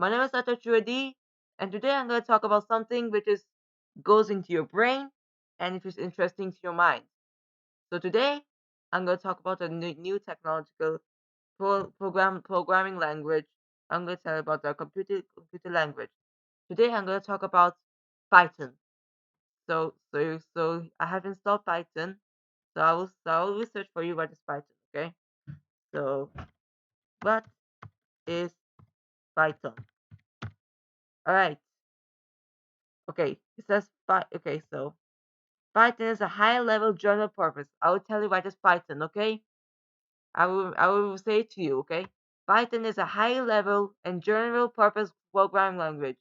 My name is Chudi, and today I'm going to talk about something which is goes into your brain and it is interesting to your mind. So today I'm going to talk about a new technological programming language. I'm going to tell you about the computer language. Today I'm going to talk about Python. So I have installed Python. So I will research for you what is Python. Okay. So what is Python? All right. Okay. It says okay. So Python is a high-level general purpose. I will tell you what is Python, okay? I will say it to you, okay? Python is a high-level and general purpose programming language.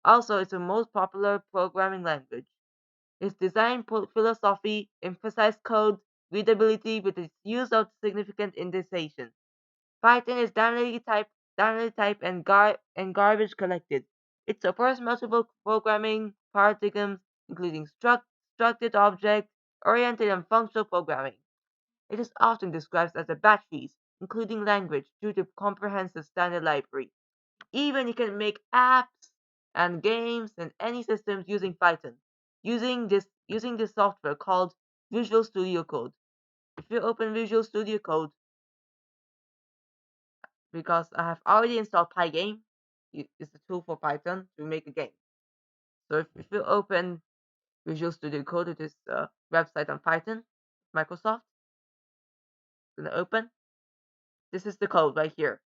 Also, it's the most popular programming language. Its design philosophy emphasizes code readability with its use of significant indexation. Python is dynamically typed and garbage collected. It supports multiple programming paradigms, including structured object, oriented and functional programming. It is often described as a batteries, including language, due to comprehensive standard library. Even you can make apps and games and any systems using Python, using this software called Visual Studio Code. If you open Visual Studio Code, because I have already installed Pygame. It's a tool for Python to make a game. So if you open Visual Studio Code, it is a website on Python, Microsoft, it's gonna open. This is the code right here.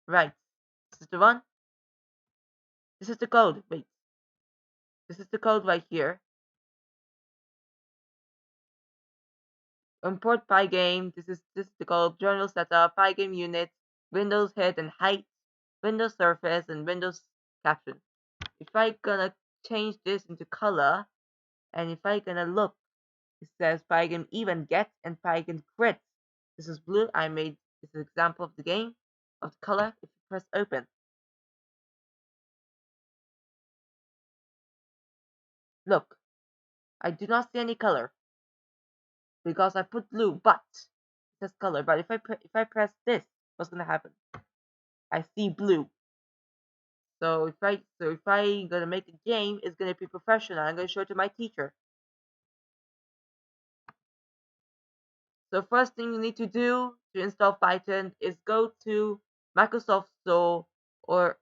Right. This is the one. This is the code. Wait. This is the code right here. Import Pygame. This is the code. Journal setup, Pygame unit, Windows head and height, Windows surface, and Windows caption. If I gonna change this into color, and if I gonna look, it says Pygame even get and Pygame crit. This is blue. I made this is an example of the game of the color. If you press open, look, I do not see any color because I put blue, but it says color. But if I press this, what's gonna happen? I see blue. So if I gonna make a game, it's gonna be professional. I'm gonna show it to my teacher. So first thing you need to do to install Python is go to Microsoft Store or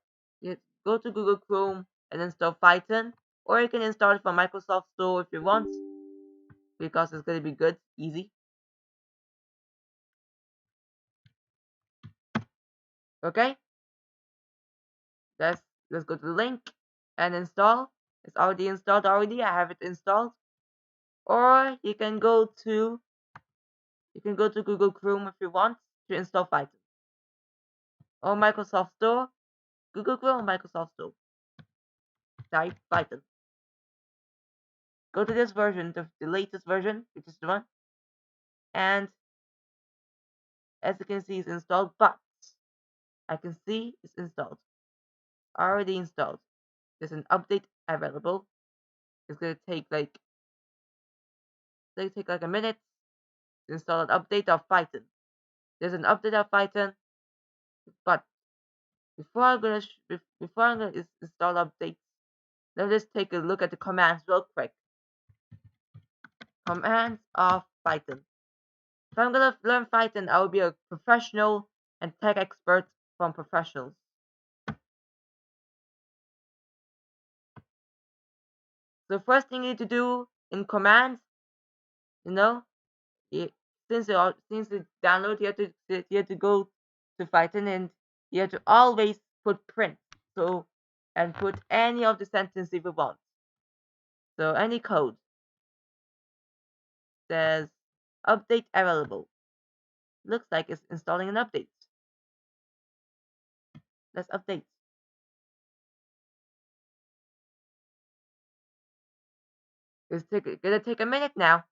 go to Google Chrome and install Python. Or you can install it from Microsoft Store if you want, because it's going to be good, easy. Okay, let's let's go to the link and install. It's already installed already. I have it installed. Or you can go to Google Chrome if you want to install Python. Or Microsoft Store, Google Chrome, Microsoft Store. Type Python. Go to this version, the latest version, which is the one, and as you can see, it's installed. But I can see it's installed, already installed. There's an update available. It's gonna take like a minute to install an update of Python. There's an update of Python, but before I'm gonna install updates, let's just take a look at the commands real quick. Commands of Python. If I'm gonna learn Python, I will be a professional and tech expert from professionals. So first thing you need to do in commands, you know, you, since you download, you have to go to Python and you have to always put print. So and put any of the sentence if you want. So any code says update available. Looks like it's installing an update. Let's update. Gonna take a minute now.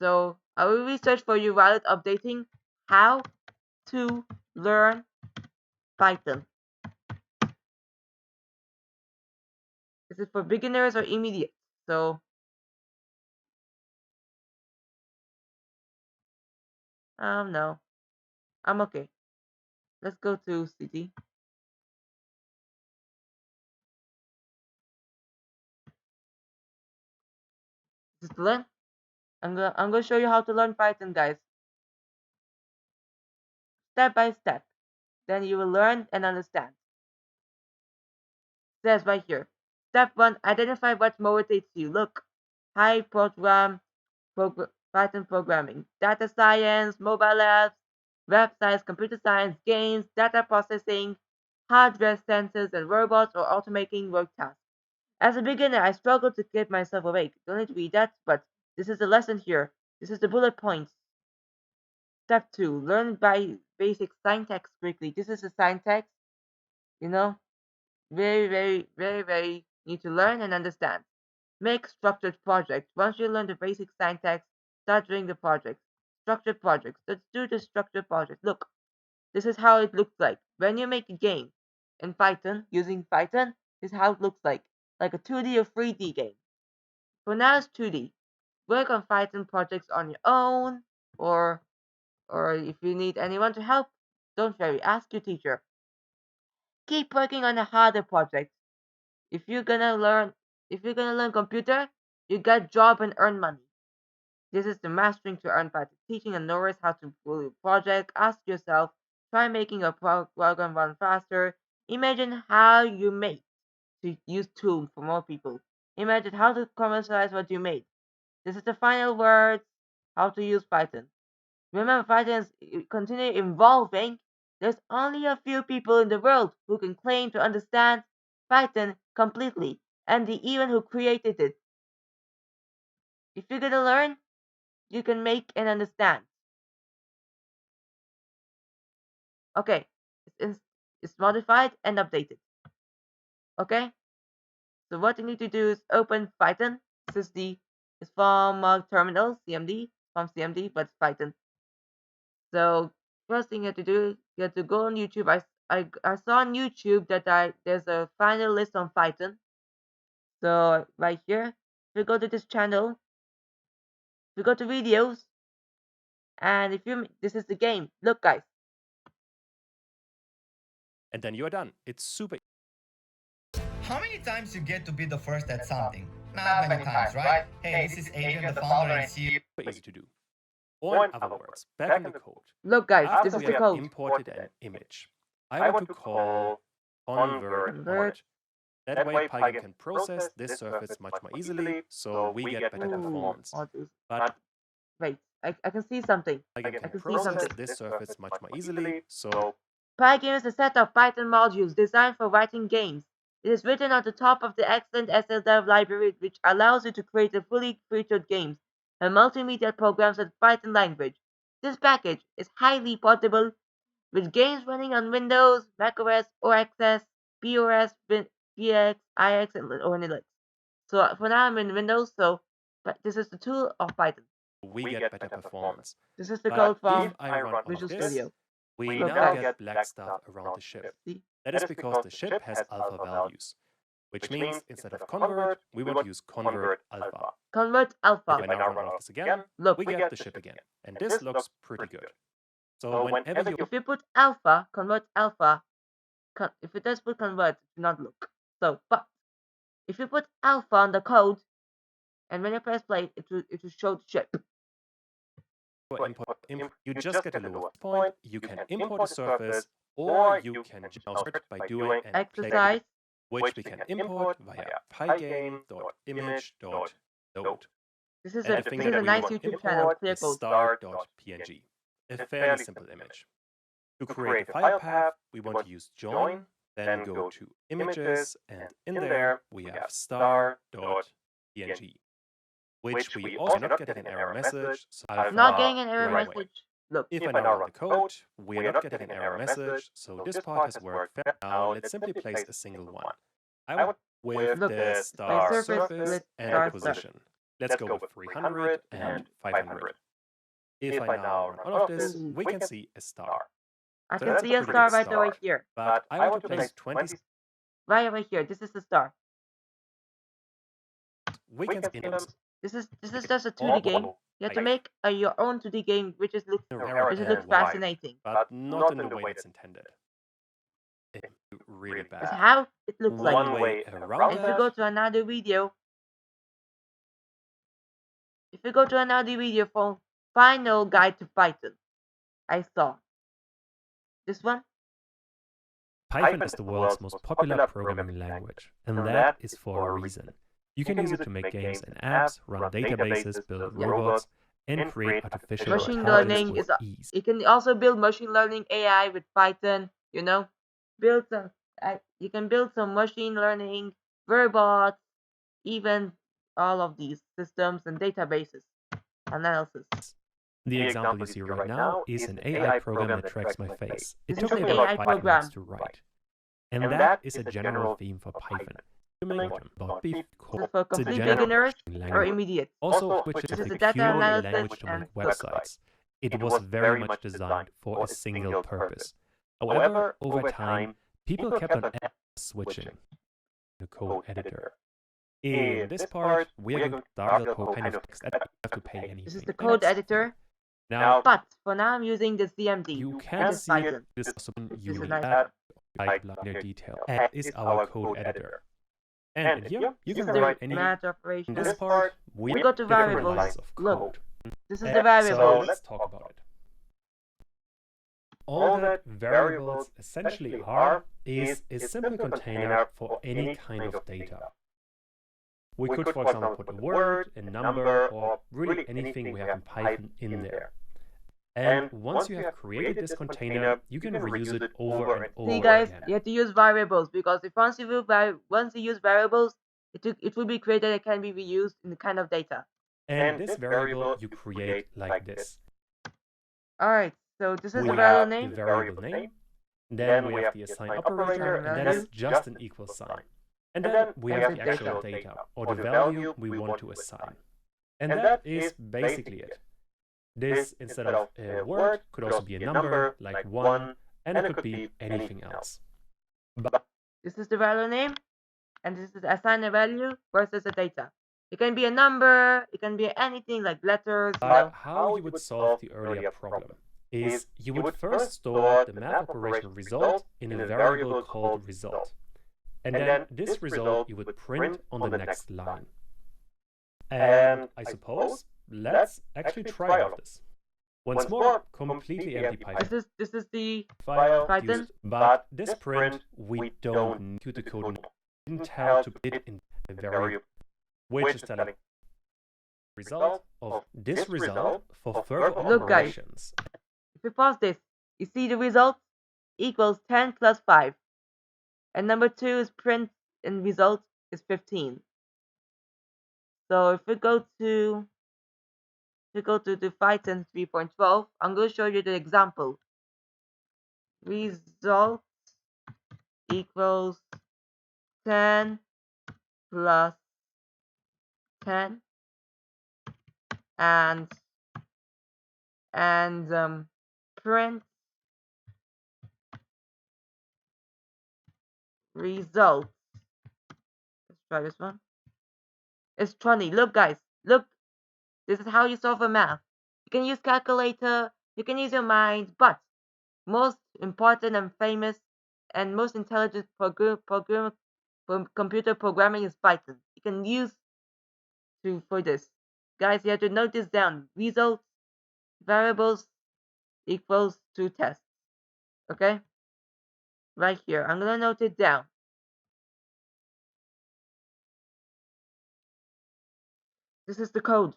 So I will research for you while it's updating how to learn Python. Is it for beginners or immediate? So No, I'm okay. Let's go to city. Just learn. I'm gonna show you how to learn Python, guys, step by step. Then you will learn and understand. Says right here. Step one: identify what motivates you. Look, high Python programming, data science, mobile apps, websites, computer science, games, data processing, hardware sensors and robots, or automating work tasks. As a beginner, I struggled to keep myself awake. Don't need to read that, but this is the lesson here. This is the bullet points. Step 2. Learn by basic syntax quickly. This is the syntax, you know, very, very, very, very need to learn and understand. Make structured projects. Once you learn the basic syntax, start doing the projects. Structured projects. Let's do the structured project. Look, this is how it looks like. When you make a game in Python, using Python, this is how it looks like a 2D or 3D game. For now, it's 2D. Work on Python projects on your own, or if you need anyone to help, don't worry, ask your teacher. Keep working on a harder project. If you're gonna learn computer, you got job and earn money. This is the mastering to earn by teaching and knowledge how to do a project. Ask yourself, try making a program run faster. Imagine how you made to use tool for more people. Imagine how to commercialize what you made. This is the final words, how to use Python. Remember, Python is continue evolving. There's only a few people in the world who can claim to understand Python completely, and the even who created it. If you're gonna learn, you can make and understand. Okay, it's, it's modified and updated. Okay, so what you need to do is open Python. This is it's from terminal CMD, from CMD, but it's Python. So first thing you have to do, you have to go on YouTube. I saw on YouTube that there's a final list on Python. So right here, if you go to this channel, if you go to videos, and if you this is the game. Look, guys. And then you are done. It's super How many times you get to be the first at something? Not many times, right? Hey, this is Adrian, the founder and CEO. easy to do. Or in other words, back in the code, Look, guys. This after is we the have code. imported an image, I want to call convert Convert. That way Python can process this surface much more easily, so we get better performance. But Wait, I can see something. Python I can can see process something. this surface much more easily, so Pygame is a set of Python modules designed for writing games. It is written on the top of the excellent SLDev library, which allows you to create a fully featured games and multimedia programs in Python language. This package is highly portable, with games running on Windows, macOS, OXS, POS, PX, IX, or Linux. So for now I'm in Windows, but this is the tool of Python. we get better performance. This is the But code if from I run all Visual of this, Studio. we Look, now guys. get black stuff around the ship. See? That is because the ship has alpha values, which means instead of convert, we want to use convert alpha. Convert If alpha. I now run all of this again, Look, we get the ship again. And this looks pretty good. So whenever you if you put alpha, convert alpha, if it does put convert, it will not look. So, but if you put alpha on the code, and when you press play, it will show the ship. you just get a lower point, you can import a surface, or you can now start by doing an Exercise, which we can import via pygame.image.load. this is And a the thing this is that a we nice want to YouTube channel, import clear is code. star.png, a fairly simple image. To create a file path, we want to use join, then go to images, and in there we have star.png, which we also not getting an error message, so Not getting an error right away. message. Look, If I now run the code, we are not getting an error message, so this part has worked fair. Now let's simply place a single one. I want with Look, the by star surface, surface let's and star position. Let's go with 300 and 500. If I now run all of this, we can see a star. I So can that's see a pretty star good right over start. here. But I want to place 20. Right over here. This is the star. We can see This is just a 2D game. You have to make your own 2D game, which looks Arrogant way, fascinating. but not in the way that's intended. It's really It's bad. how it looks like. One way around If we go that, to another video, for Final Guide to Python, I saw this one. Python is the world's most popular programming language, and that is for a reason. You can use it to make games and apps, run databases, build robots, and create artificial Machine intelligence learning with is ease. you can also build machine learning AI with Python. Build some. You can build some machine learning robots, even all of these systems and databases analysis. The example you see right now is an AI program that tracks my face. It This took is me an about AI 5 program. minutes to write. And that is a general theme for Python. To make about This is code. for It's a complete general beginners language. or immediate. Also, which is This is a a data purely analysis language to and make code. websites. It was very much designed for a single purpose. However, over time, people kept on switching to code editor. In this part, we are going to start the code kind of text that you have to pay anything. This is the code editor. Now, But for now, I'm using the CMD. you can This is see it. Python. This is This is you nice. add like liner detail. That is our code editor. And in here, you can write any. math In operation. this part, we We have go to different variables. lines of Look, code. This is So the variable. let's talk about it. All that variables essentially are is a simple container for any kind of data. We could, for example, put a word, a number, or really anything we have in Python in there. And once you have created this container, you can reuse it over and over See, guys, again. you have to use variables because if once you use variables, it will be created and can be reused in the kind of data. And this variable you create like this. All right. So this is We the have variable the name. variable name, then we have the assign operator, and that is just an equal sign. And then we have the actual data, or the value we want to assign. And that is basically it. This, instead of a word, could also be a number, like 1, and it could be anything else. But This is the value name, and this is assign a value versus the data. It can be a number, it can be anything like letters. how you would solve the earlier problem is you would first store the math operation result in a variable called result. And then this result you would print on the next line. And I suppose let's actually try out this. Once more, completely empty Python. This is the File Python. used, but this print we don't need to the code anymore. We didn't have to put it in the variable, which is telling result of this result for further Look, guys. operations. If you pause this, you see the result equals 10 plus 5. And number 2 is print and result is 15. So if we go to the Python 3.12, I'm going to show you the example. Result equals 10 plus 10 and print result. Let's try this one. It's 20. Look, guys. Look. This is how you solve a math. You can use calculator. You can use your mind. But most important and famous and most intelligent computer programming is Python. You can use for this. Guys, you have to note this down. Results, variables equals to tests. Okay? Right here. I'm going to note it down. This is the code.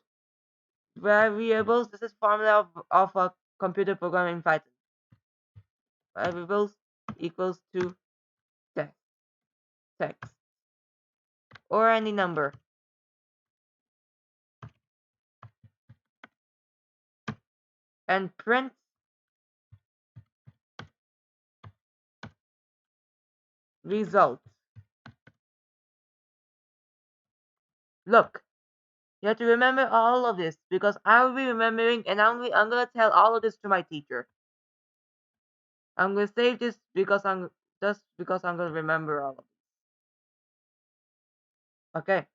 Variables, this is formula of a computer programming in Python. Variables equals to text or any number. And print result. Look, you have to remember all of this because I will be remembering and I'm going to tell all of this to my teacher. I'm going to save this because I'm going to remember all of it. Okay.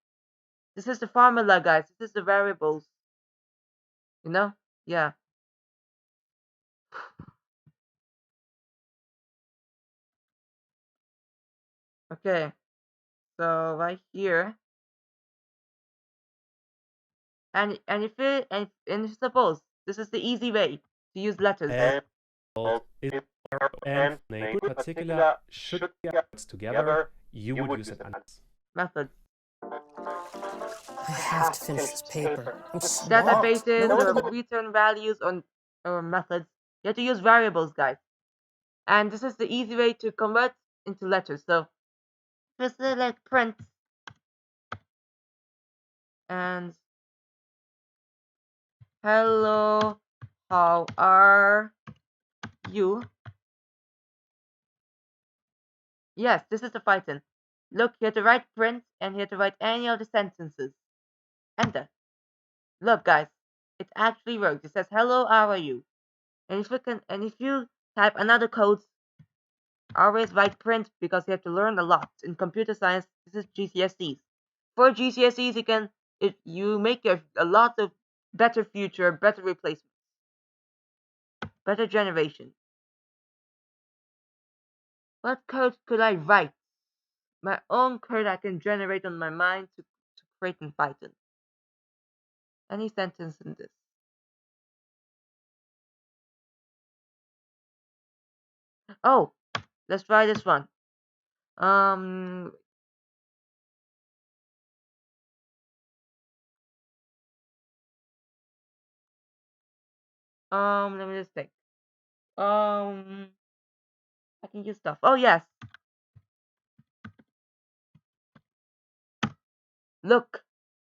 This is the formula, guys. This is the variables. You know? Yeah. Okay. So right here, and if it and suppose this is the easy way to use letters. And result is and when a good particular should be words together, you would use an unless. Methods. I have to finish this paper. I'm smart. Databases No or one return values on or methods. You have to use variables, guys. And this is the easy way to convert into letters. So just select print and hello, how are you? Yes, this is the Python. Look, you have to write print and you have to write any of the sentences. Enter. Look, guys, it actually works. It says hello, how are you? And if you type another code, always write print because you have to learn a lot. In computer science, this is GCSEs. For GCSEs, you make a lot of better future, better replacements, better generation. What code could I write? My own code I can generate on my mind to create in Python. Any sentence in this. Oh, let's try this one. Um, let me just think. I can use stuff. Oh yes, look,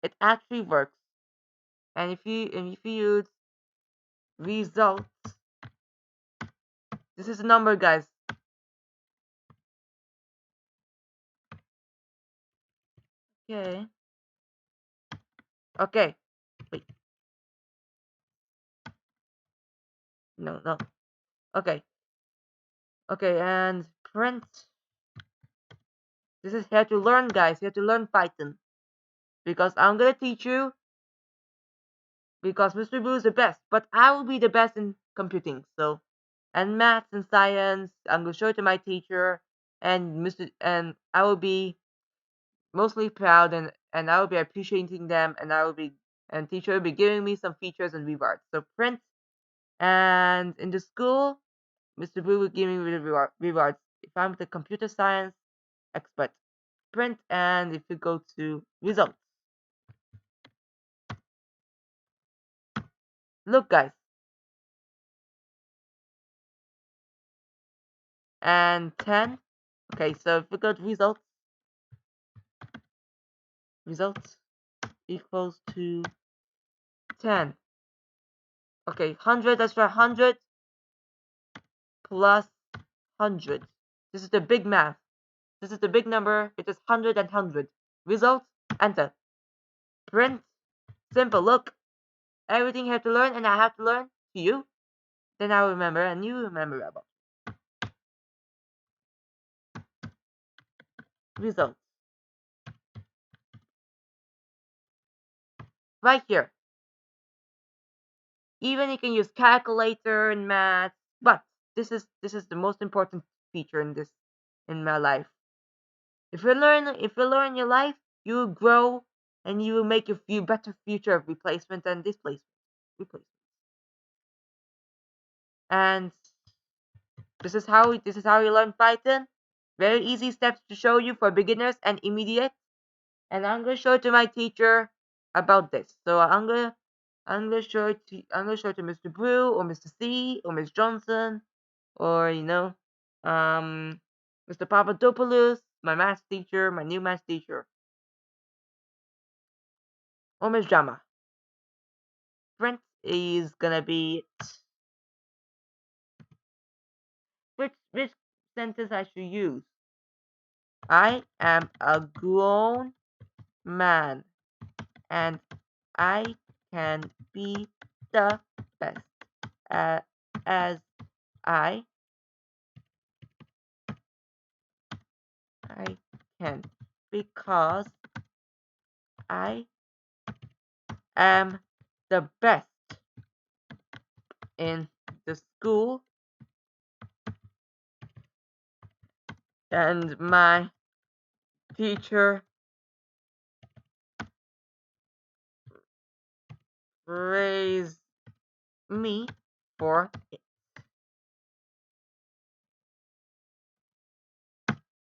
it actually works. And if you use results, this is a number, guys. Okay. Okay. Wait. No, no. Okay. Okay, and print. This is here to learn, guys. You have to learn Python. Because I'm gonna teach you because Mr. Blue is the best, but I will be the best in computing. So, and maths and science, I'm gonna show it to my teacher, and I will be mostly proud and I will be appreciating them, and teacher will be giving me some features and rewards. So print, and in the school, Mr. Blue will give me rewards if I'm the computer science expert. Print, and if you go to results, look, guys. And 10. Okay, so if we go to results equals to 10. Okay, 100, that's right, 100 plus 100. This is the big math. This is the big number. It is 100 and 100. Result, enter. Print, simple, look. Everything you have to learn and I have to learn to you. Then I will remember and you remember about. Result. Right here. Even you can use calculator and math, but this is the most important feature in my life. If you learn your life, you will grow and you will make a few better future of replacement and displacement. Replacement. And this is how you learn Python. Very easy steps to show you for beginners and immediate. And I'm gonna show it to my teacher about this. So I'm gonna show it to Mr. Brew or Mr. C or Miss Johnson or Mr. Papadopoulos, my math teacher, my new math teacher, or Miss Jama. Print is gonna be which sentence I should use. I am a grown man and I can be the best as I I can because I am the best. in the school, and my teacher praised me for it.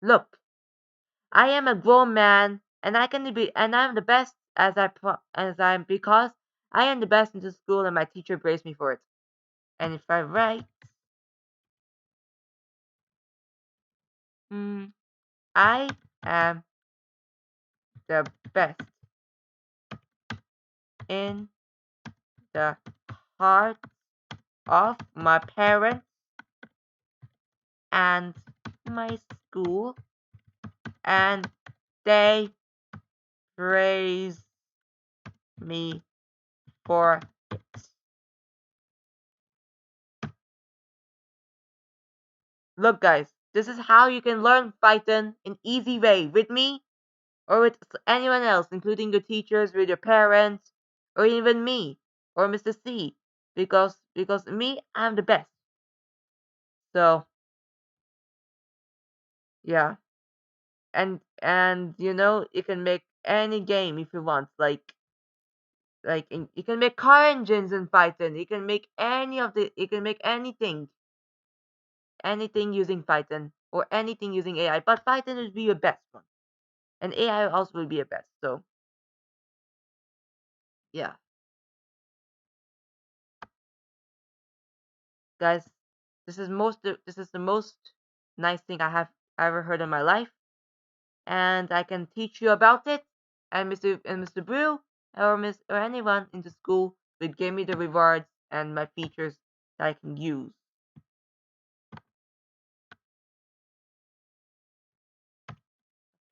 Look, I am a grown man, and I'm the best as I'm because I am the best in the school, and my teacher praised me for it. And if I write, I am the best in the heart of my parents and my school, and they praise me for it. Look, guys, this is how you can learn Python in easy way with me or with anyone else, including your teachers, with your parents, or even me or Mr. C, because me, I'm the best. So yeah, and you can make any game if you want, you can make car engines in Python. You can make you can make anything using Python or anything using AI. But Python would be your best one, and AI also will be your best. So yeah, guys, this is the most nice thing I have ever heard in my life, and I can teach you about it. And Mr. Brew or anyone in the school will give me the rewards and my features that I can use.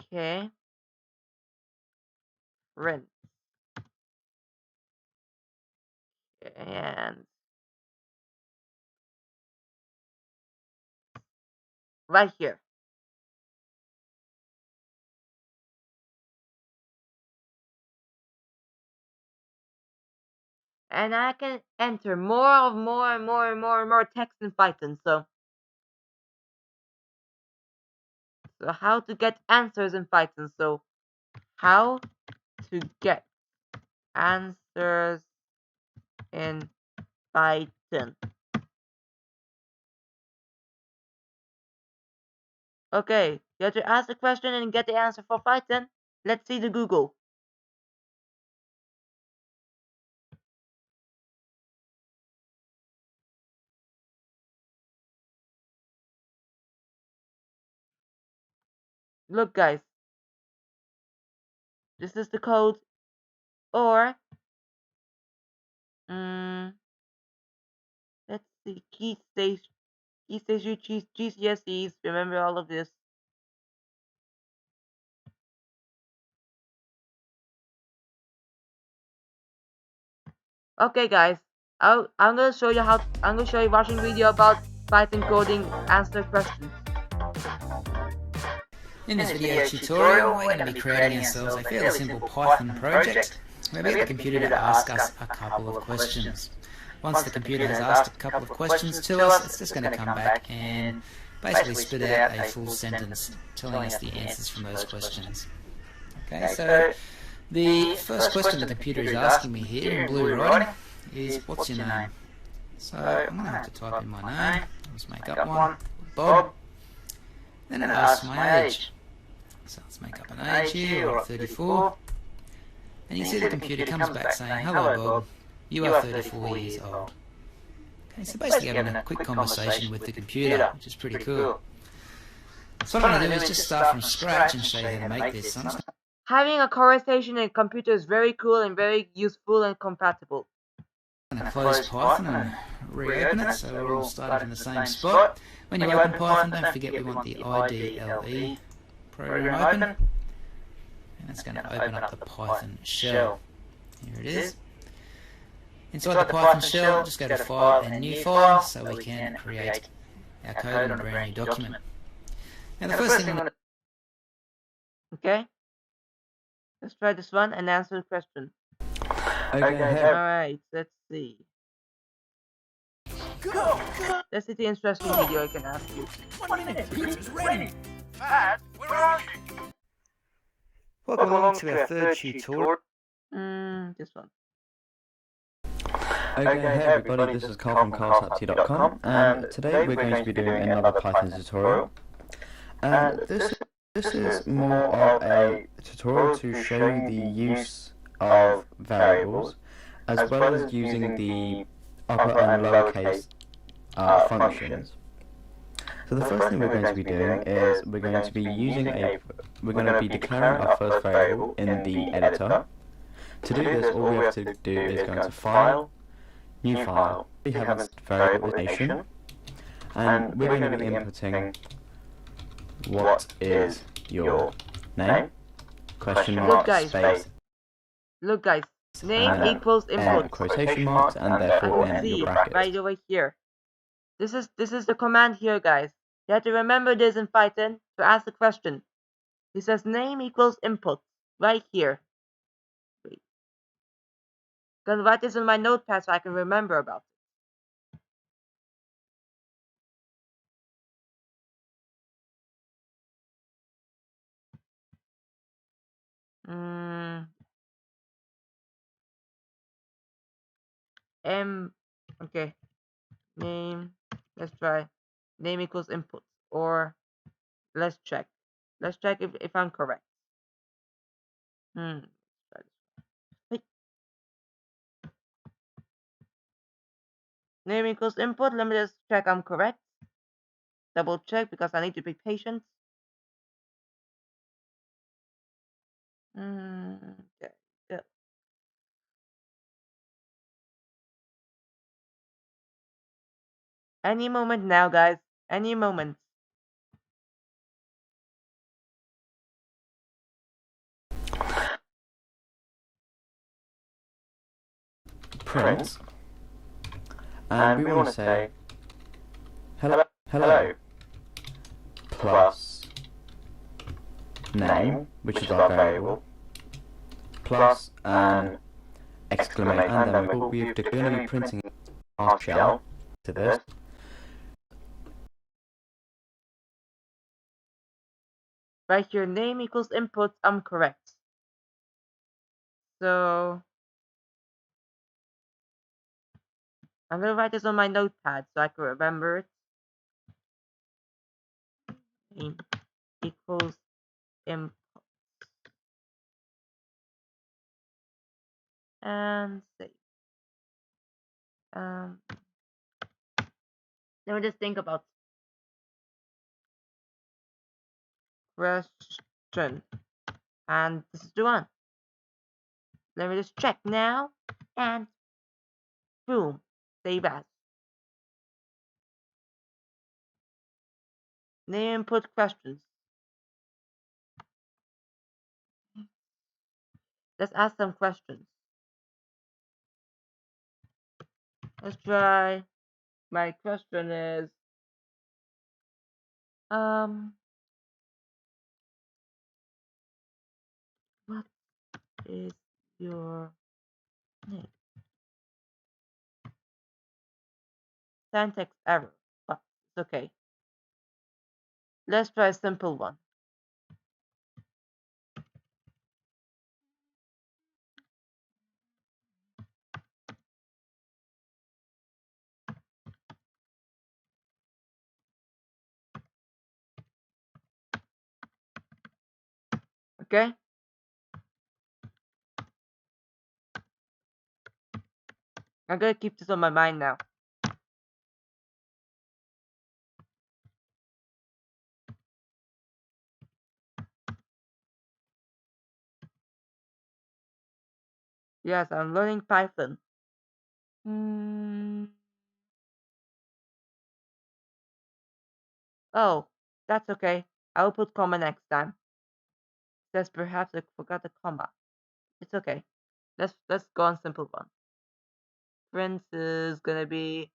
Okay, print and right here. And I can enter more text in Python. So how to get answers in Python? So how to get answers in Python. Okay, you have to ask the question and get the answer for Python. Let's see the Google. Look, guys, this is the code, or let's see, key stage GCSEs. Remember all of this. Okay, guys, I'm gonna show you watching video about Python coding answer questions. In this video tutorial, we're going to be creating ourselves a fairly simple Python project where we get the computer to ask us a couple of questions. Once the computer has asked a couple of questions to us, it's just going to come back and basically spit out a full sentence telling us the answers from those questions. Okay, so the first question the computer is asking me here in blue writing is, what's your name? So I'm going to have to type in my name. Let's make up one, Bob. Then it asks my age. So let's make up an age here, or 34. And you see the computer comes back saying, hello Bob, you are 34 years old. Okay, so basically having a quick conversation with the computer, which is pretty cool. So what I'm going to do is just start from scratch and show you how to make this. Having a conversation in a computer is very cool and very useful and compatible. I'm going to close Python and reopen it, so we're all starting from the same spot. When you open Python, don't forget we want the IDLE program open, and it's going to open up the Python shell. Here it is. Inside the Python shell, just go to File and New File so we can create our code on a brand new document. Now the first thing I'm going to... Okay, let's try this one and answer the question. Okay. Alright, let's see. Let's see the interesting video I can ask you. 1 minute, pizza's ready. Welcome along to our third tutorial. This one. Okay, hey everybody, this is Carl from carlsapty.com, and today we're going to be doing another Python tutorial. And this is more of a tutorial to show you the use of variables, as well as using the upper and lowercase functions. So the first thing we're going to be doing is we're going to be declaring our first variable in the editor. To do this, all we have to do is go into File, New File. We have a variable is nation, and we're going to be inputting what is your name, question mark, space, Look guys, name equals input. quotation marks, and therefore And end your see, brackets. right over here. This is the command here, guys. You have to remember this in Python to ask the question. It says name equals input right here. Wait. Gonna write this in my notepad so I can remember about it. Okay. Name. Let's try. Name equals input. Or let's check. Let's check if I'm correct. Wait. Name equals input. Let me just check I'm correct. Double check because I need to be patient. Okay. Yeah. Any moment now, guys. Any moment. Print, and we want to say hello plus name, which is our variable, plus an exclamation, and then we're going to be printing our shell to this. Right here, name equals input. I'm correct. So I'm gonna write this on my notepad so I can remember it. Name equals input. And save. Let me just think about question. And this is the one. Let me just check now. And boom. Save as. Name input questions. Let's ask some questions. Let's try. My question is what is your name? Syntax error, but it's okay. Let's try a simple one. Okay? I'm gonna keep this on my mind now. Yes, I'm learning Python. Oh, that's okay. I'll put comma next time. Says perhaps I forgot the comma. It's okay. Let's go on simple one. Prince is gonna be.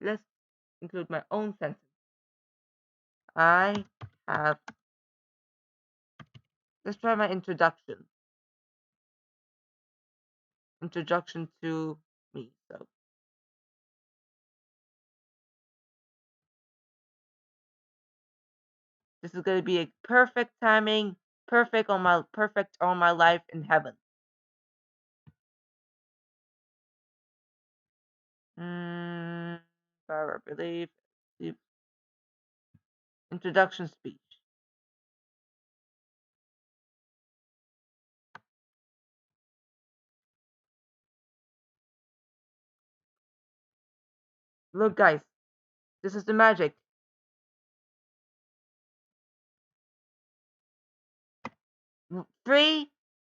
Let's include my own sentence. I have. Let's try my introduction. Introduction to me. So This is gonna be a perfect timing, perfect on my life in heaven. I believe the introduction speech. Look, guys, this is the magic. 3,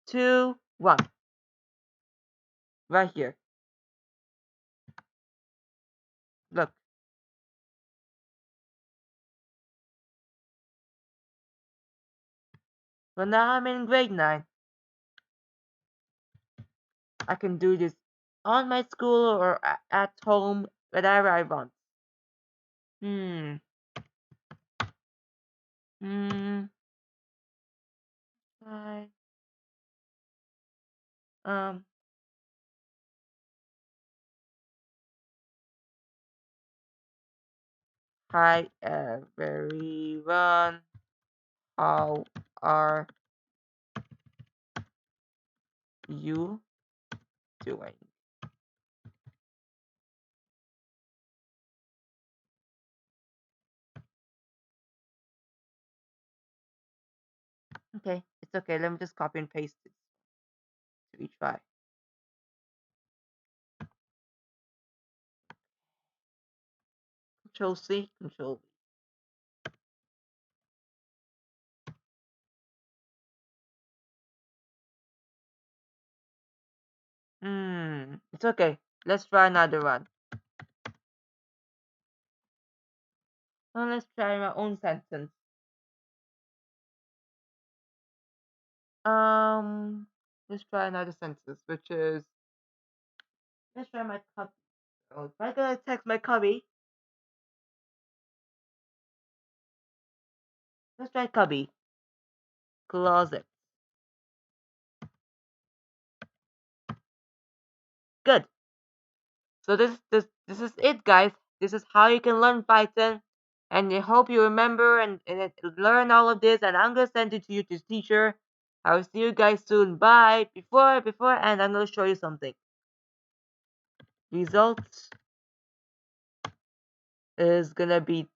2, 1. Right here. Look. But now I'm in grade 9. I can do this on my school or at home, whenever I want. Hmm. Hmm. I, um. Hi everyone. How are you doing? Okay, it's okay. Let me just copy and paste it to each file. Control C, Control V. It's okay. Let's try another one. Now let's try my own sentence. Let's try another sentence, which is let's try my cubby. Oh, if I gotta text my cubby, let's try cubby. Closet. Good. So this is it, guys. This is how you can learn Python, and I hope you remember and learn all of this. And I'm gonna send it to you to teacher. I will see you guys soon. Bye. Before, and I'm gonna show you something. Results is gonna be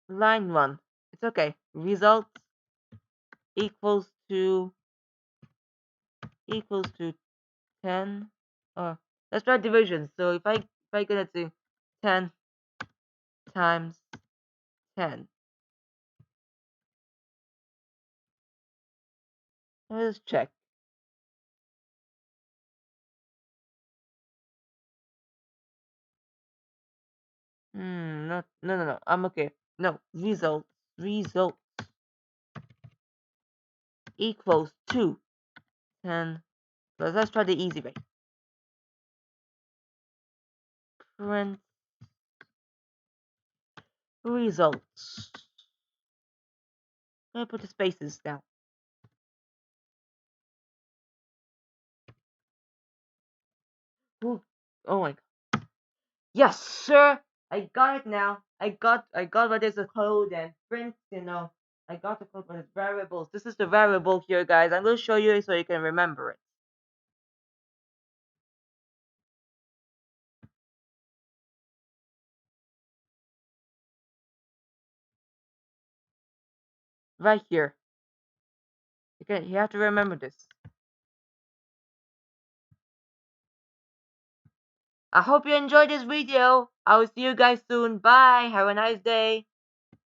line 1. It's okay. Results equals to 10. Or let's try division. So if I gonna do 10 times 10, let's check. No. I'm okay. No, result equals to 10. Let's try the easy way. Print results. I'm gonna put the spaces down. Ooh, oh my god. Yes, sir. I got it now. I got what is a code and print, I got the code for its variables. This is the variable here, guys. I'm gonna show you so you can remember it. Right here. You have to remember this. I hope you enjoyed this video. I will see you guys soon. Bye. Have a nice day.